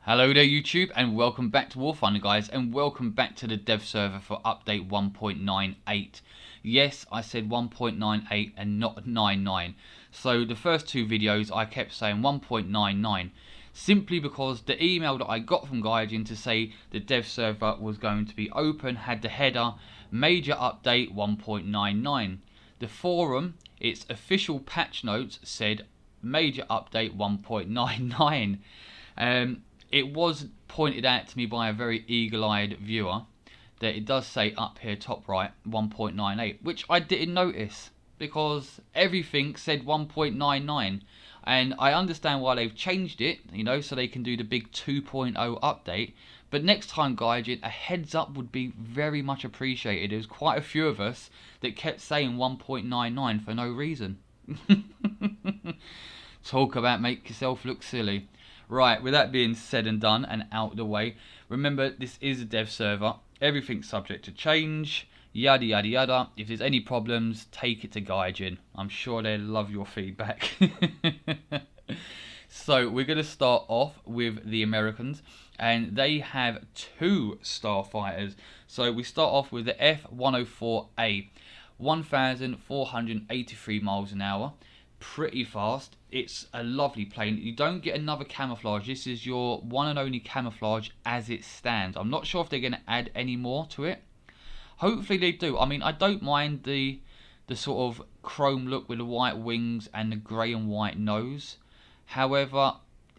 Hello there YouTube, and welcome back to War Thunder guys, and welcome back to the dev server for update 1.98. Yes, I said 1.98 and not 99. So the first two videos I kept saying 1.99 simply because the email that I got from Gaijin to say the dev server was going to be open had the header major update 1.99. The forum, its official patch notes said major update 1.99. It was pointed out to me by a very eagle-eyed viewer that it does say up here top right 1.98, which I didn't notice because everything said 1.99, and I understand why they've changed it, you know, so they can do the big 2.0 update. But next time, guys, a heads up would be very much appreciated. There's quite a few of us that kept saying 1.99 for no reason. Talk about make yourself look silly. Right, with that being said and done and out of the way, remember this is a dev server. Everything's subject to change, yada yada yada. If there's any problems, take it to Gaijin. I'm sure they'll love your feedback. So we're going to start off with the Americans, and they have two starfighters. So we start off with the F-104A, 1,483 miles an hour. Pretty fast. It's a lovely plane. You don't get another camouflage. This is your one and only camouflage as it stands. I'm not sure if they're going to add any more to it. Hopefully they do. I mean, I don't mind the sort of chrome look with the white wings and the grey and white nose. However,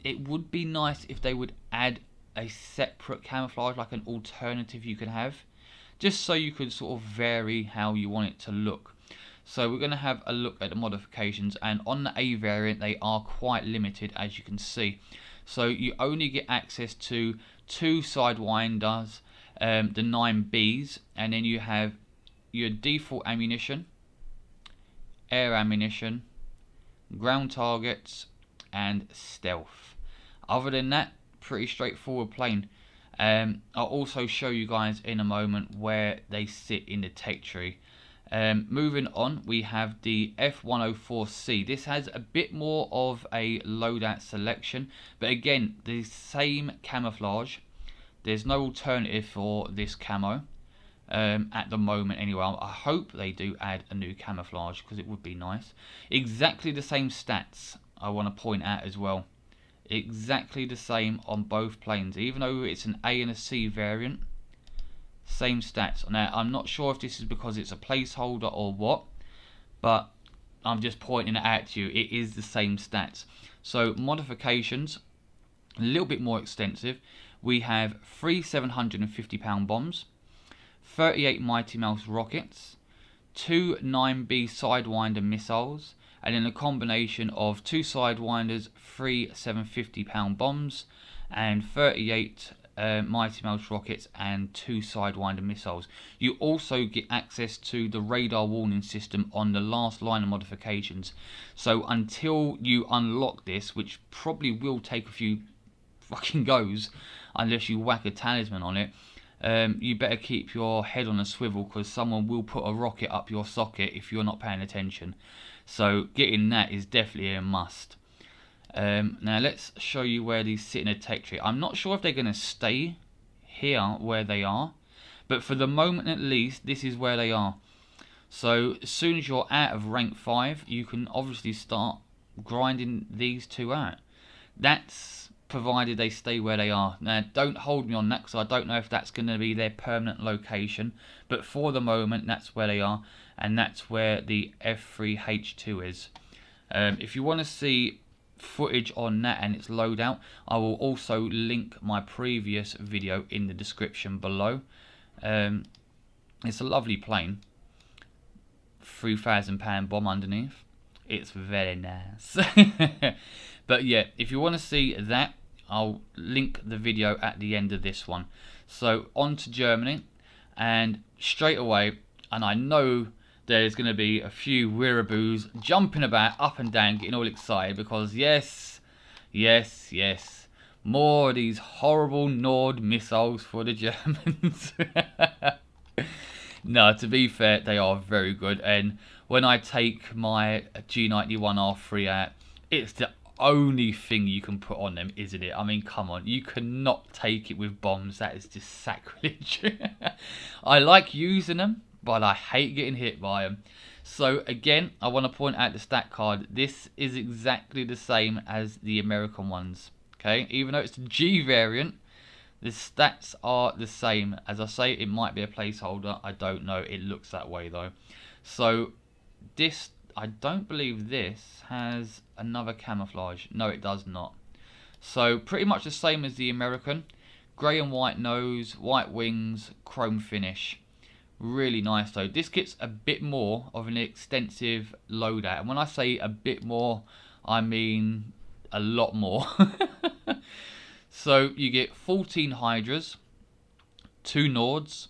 it would be nice if they would add a separate camouflage, like an alternative you could have, just so you could sort of vary how you want it to look. So we're going to have a look at the modifications, and on the A variant they are quite limited, as you can see. So you only get access to two sidewinders, the 9Bs, and then you have your default ammunition, air ammunition, ground targets, and stealth. Other than that, pretty straightforward plane. I'll also show you guys in a moment where they sit in the tech tree. Moving on, we have the F-104C. This has a bit more of a loadout selection, but again, the same camouflage. There's no alternative for this camo at the moment anyway. I hope they do add a new camouflage because it would be nice. Exactly the same stats, I want to point out as well. Exactly the same on both planes, even though it's an A and a C variant. Same stats. Now, I'm not sure if this is because it's a placeholder or what, but I'm just pointing it out to you. It is the same stats. So modifications, a little bit more extensive. We have 3 750-pound bombs, 38 Mighty Mouse rockets, 2 9B Sidewinder missiles, and then a combination of 2 Sidewinders, 3 750-pound bombs, and 38 Mighty Mouse rockets and 2 Sidewinder missiles. You also get access to the radar warning system on the last line of modifications. So until you unlock this, which probably will take a few fucking goes unless you whack a talisman on it, you better keep your head on a swivel, because someone will put a rocket up your socket if you're not paying attention. So getting that is definitely a must. Now let's show you where these sit in a tech tree. I'm not sure if they're going to stay here where they are, but for the moment at least, this is where they are. So as soon as you're out of rank 5, you can obviously start grinding these two out. That's provided they stay where they are. Now don't hold me on that, because I don't know if that's going to be their permanent location, but for the moment that's where they are, and that's where the F3H2 is. If you want to see footage on that and its loadout, I will also link my previous video in the description below. It's a lovely plane, 3,000-pound bomb underneath. It's very nice. But yeah, if you want to see that, I'll link the video at the end of this one. So on to Germany, and straight away, and I know there's going to be a few weeraboos jumping about up and down, getting all excited, because yes, more of these horrible Nord missiles for the Germans. No, to be fair, they are very good, and when I take my G91R3 out, it's the only thing you can put on them, isn't it? I mean, come on, you cannot take it with bombs. That is just sacrilege. I like using them, but I hate getting hit by them. So again, I want to point out the stat card. This is exactly the same as the American ones. Okay, even though it's the G variant, the stats are the same. As I say, it might be a placeholder. I don't know. It looks that way though. So this, I don't believe this has another camouflage. No, it does not. So pretty much the same as the American. Grey and white nose, white wings, chrome finish. Really nice though. This gets a bit more of an extensive loadout. And when I say a bit more, I mean a lot more. So you get 14 Hydras, 2 Nords,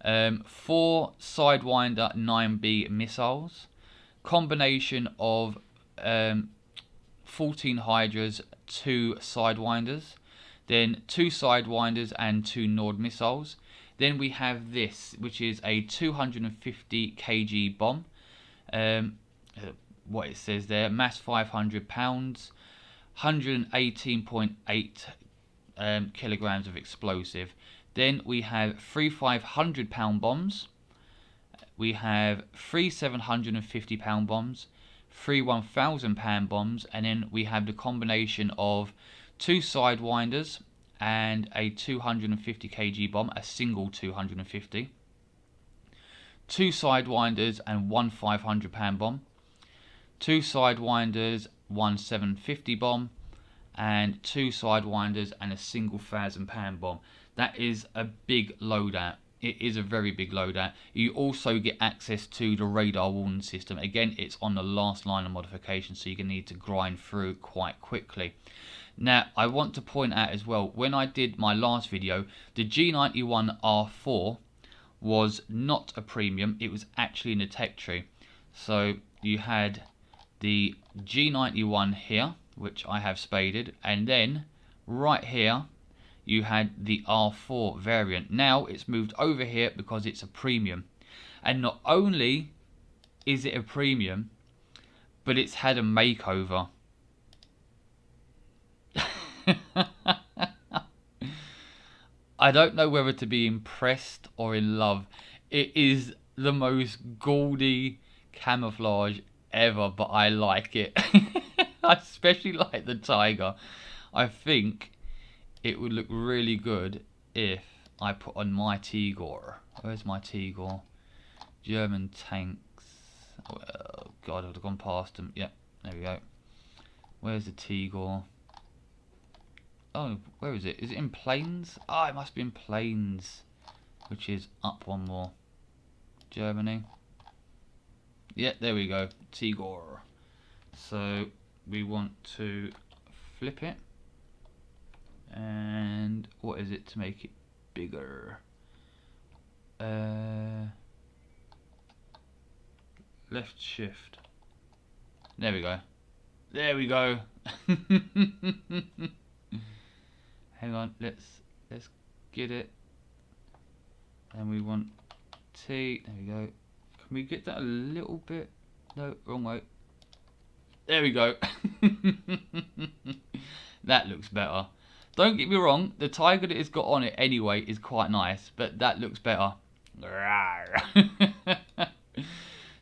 4 Sidewinder 9B missiles, combination of 14 Hydras, 2 Sidewinders, then 2 Sidewinders and 2 Nord missiles. Then we have this, which is a 250 kg bomb. What it says there, mass 500 pounds, 118.8 kilograms of explosive. Then we have 3 500-pound bombs. We have 3 750-pound bombs, 3 1,000-pound bombs, and then we have the combination of 2 Sidewinders and a 250 kg bomb, a single 250, 2 Sidewinders and 1 500-pound bomb, 2 Sidewinders, 1 750 bomb, and 2 Sidewinders and a single 1,000-pound bomb. That is a big loadout. It is a very big loadout. You also get access to the radar warning system. Again, it's on the last line of modification, so you're going to need to grind through quite quickly. Now, I want to point out as well, when I did my last video, the G91R4 was not a premium. It was actually in the tech tree. So you had the G91 here, which I have spaded, and then right here you had the R4 variant. Now it's moved over here because it's a premium, and not only is it a premium, but it's had a makeover. I don't know whether to be impressed or in love. It is the most gaudy camouflage ever, but I like it. I especially like the tiger. I think it would look really good if I put on my Tigor. Where's my Tigor? German tanks. Oh god, I've gone past them. Yep, there we go. Where's the Tigor? Oh, where is it? Is it in planes? Ah, it must be in planes, which is up one more. Germany. Yeah, there we go. Tigor. So we want to flip it. And what is it to make it bigger? Left shift. There we go. There we go. Hang on, let's get it. And we want T. There we go. Can we get that a little bit? No, wrong way. There we go. That looks better. Don't get me wrong, the tiger that it's got on it anyway is quite nice, but that looks better.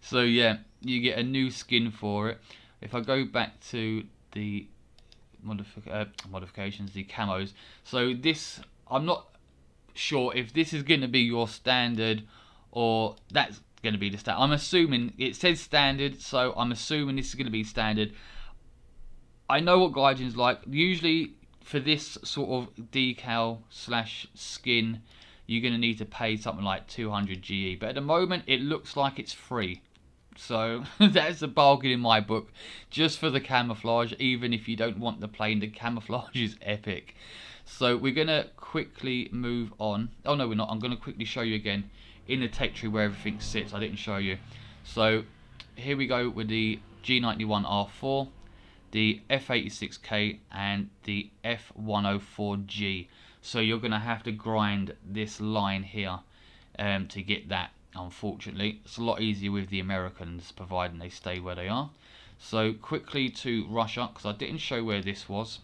So yeah, you get a new skin for it. If I go back to the modifications, the camos. So this, I'm not sure if this is going to be your standard or that's going to be the standard. I'm assuming it says standard, so I'm assuming this is going to be standard. I know what Gaijin's like. Usually for this sort of decal slash skin, you're going to need to pay something like 200 GE, but at the moment it looks like it's free. So that's a bargain in my book, just for the camouflage. Even if you don't want the plane, the camouflage is epic. So we're going to quickly move on. Oh no, we're not. I'm going to quickly show you again in the tech tree where everything sits. I didn't show you. So here we go with the G91R4, the F86K and the F104G. So you're going to have to grind this line here to get that. Unfortunately, it's a lot easier with the Americans, providing they stay where they are. So quickly to Russia, because I didn't show where this was.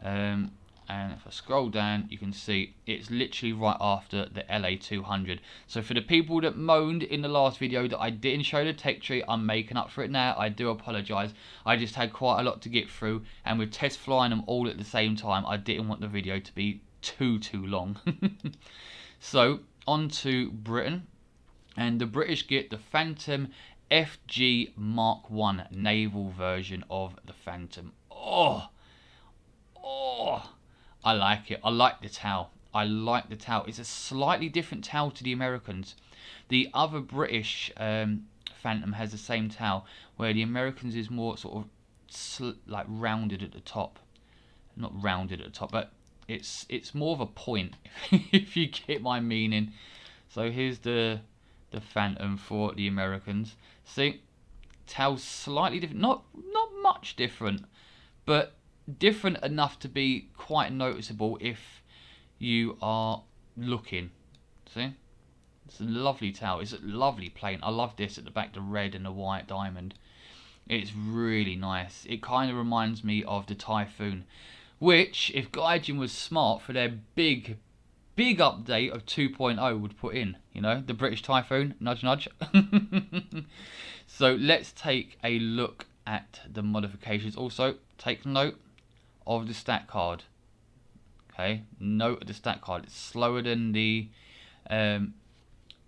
And if I scroll down, you can see it's literally right after the LA200. So for the people that moaned in the last video that I didn't show the tech tree, I'm making up for it now. I do apologise. I just had quite a lot to get through, and with test flying them all at the same time, I didn't want the video to be too long. So on to Britain, and the British get the Phantom FG Mark 1 naval version of the Phantom. Oh, I like it. I like the towel. I like the towel. It's a slightly different towel to the Americans. The other British Phantom has the same towel, where the Americans is more sort of like rounded at the top. Not rounded at the top, but it's more of a point, if you get my meaning. So here's the Phantom for the Americans. See, towel's slightly different. Not much different, but different enough to be quite noticeable if you are looking. See, it's a lovely towel. It's a lovely plane. I love this at the back, the red and the white diamond. It's really nice. It kind of reminds me of the Typhoon, which, if Gaijin was smart for their big update of 2.0, would put in, you know, the British Typhoon, nudge nudge. So let's take a look at the modifications. Also, take note of the stat card. Okay, note of the stat card. It's slower than the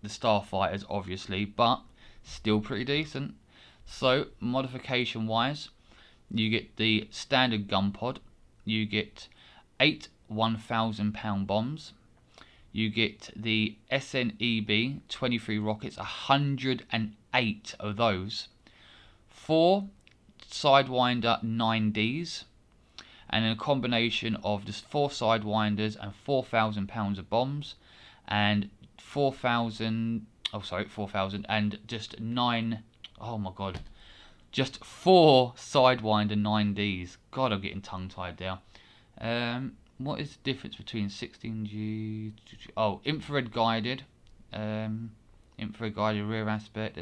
starfighters, obviously, but still pretty decent. So modification wise, you get the standard gun pod, you get 8 1,000-pound bombs, you get the SNEB 23 rockets, 108 of those, 4 Sidewinder 9Ds, and a combination of just 4 Sidewinders and 4,000 pounds of bombs, and 4,000 and just 9, oh my god, just 4 Sidewinder 9Ds. God, I'm getting tongue tied there. What is the difference between 16G? Oh, infrared guided rear aspect.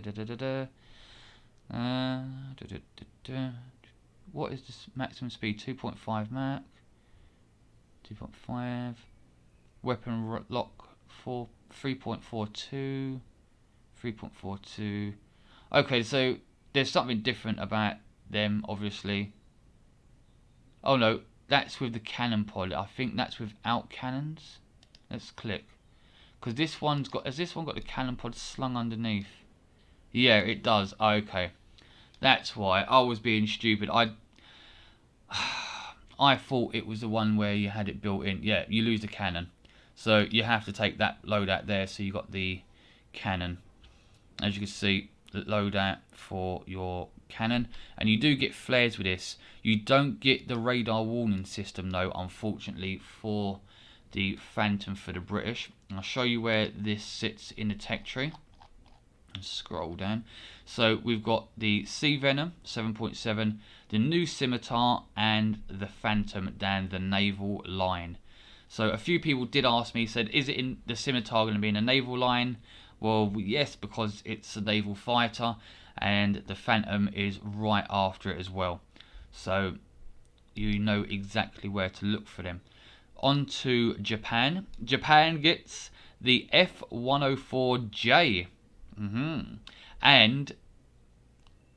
What is this maximum speed? 2.5 Mach. 2.5. Weapon lock 3.42. 3.42. Okay, so there's something different about them, obviously. Oh no, that's with the cannon pod. I think that's without cannons. Let's click. Because this one's got, has this one got the cannon pod slung underneath? Yeah, it does. Okay. That's why. I was being stupid. I thought it was the one where you had it built in. Yeah, you lose the cannon. So you have to take that loadout there, so you got the cannon. As you can see, the loadout for your cannon. And you do get flares with this. You don't get the radar warning system though, unfortunately, for the Phantom for the British. And I'll show you where this sits in the tech tree. And scroll down. So we've got the Sea Venom 7.7, the new Scimitar, and the Phantom down the naval line. So a few people did ask me, said, is it in the Scimitar going to be in a naval line? Well, yes, because it's a naval fighter, and the Phantom is right after it as well. So you know exactly where to look for them. On to Japan. Japan gets the F-104J. And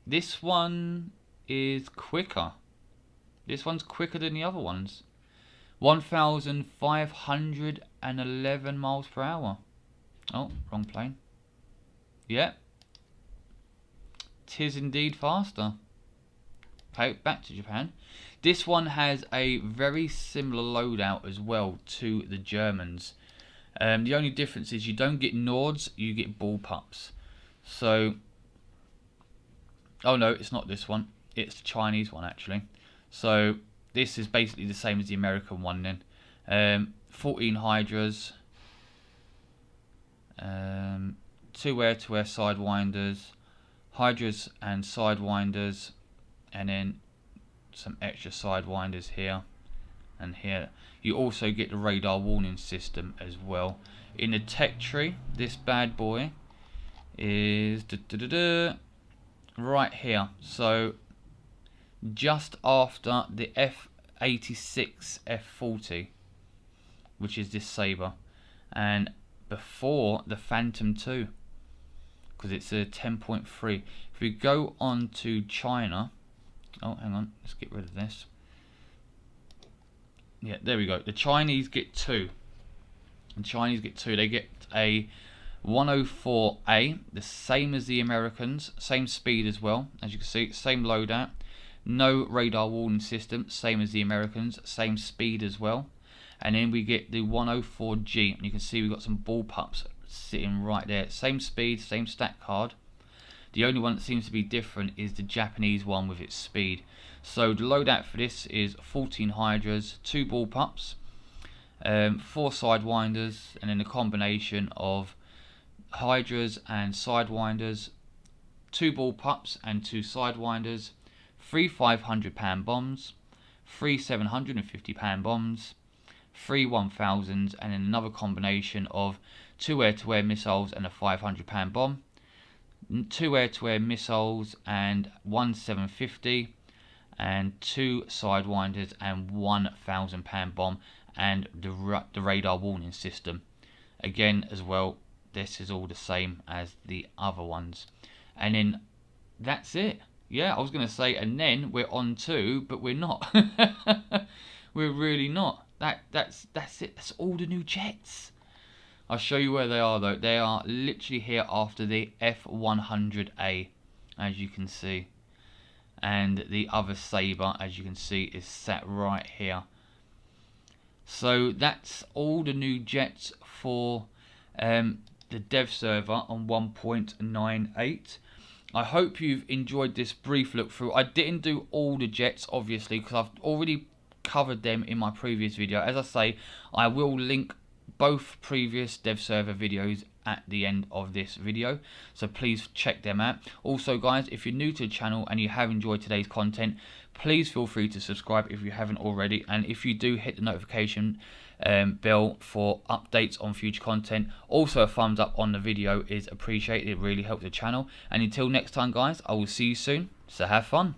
this one is quicker. This one's quicker than the other ones. 1,511 miles per hour. Oh, wrong plane. Yeah. 'Tis indeed faster. Okay, back to Japan. This one has a very similar loadout as well to the Germans. The only difference is you don't get Nords, you get bullpups. So, oh no, it's not this one. It's the Chinese one actually. So this is basically the same as the American one then. 14 Hydras, 2 air-to-air Sidewinders, Hydras and Sidewinders, and then some extra Sidewinders here and here. You also get the radar warning system as well. In the tech tree, this bad boy is right here. So just after the F86 F40, which is this Sabre, and before the Phantom 2, because it's a 10.3. If we go on to China, oh hang on, let's get rid of this. Yeah, there we go. The Chinese get 2. The Chinese get 2. They get a 104A, the same as the Americans, same speed as well, as you can see, same loadout, no radar warning system, same as the Americans, same speed as well. And then we get the 104G, and you can see we've got some bullpups sitting right there, same speed, same stat card. The only one that seems to be different is the Japanese one with its speed. So the loadout for this is 14 Hydras, 2 bullpups, 4 sidewinders, and then a combination of Hydras and sidewinders, 2 bullpups and 2 sidewinders, 3 500-pound bombs, 3 750-pound bombs, 3 1000s, and then another combination of 2 air-to-air missiles and a 500-pound bomb, 2 air-to-air missiles and 1 750, and 2 sidewinders and 1000-pound bomb, and the radar warning system. Again as well, this is all the same as the other ones. And then that's it. Yeah, I was going to say, and then we're on to, but we're not. We're really not. That's it. That's all the new jets. I'll show you where they are though. They are literally here after the F100A, as you can see. And the other Sabre, as you can see, is sat right here. So that's all the new jets for the dev server on 1.98. I hope you've enjoyed this brief look through. I didn't do all the jets obviously because I've already covered them in my previous video. As I say, I will link both previous dev server videos at the end of this video, so please check them out. Also guys, if you're new to the channel and you have enjoyed today's content, please feel free to subscribe if you haven't already, and if you do, hit the notification bell for updates on future content. Also a thumbs up on the video is appreciated. It really helps the channel. And until next time guys, I will see you soon, so have fun.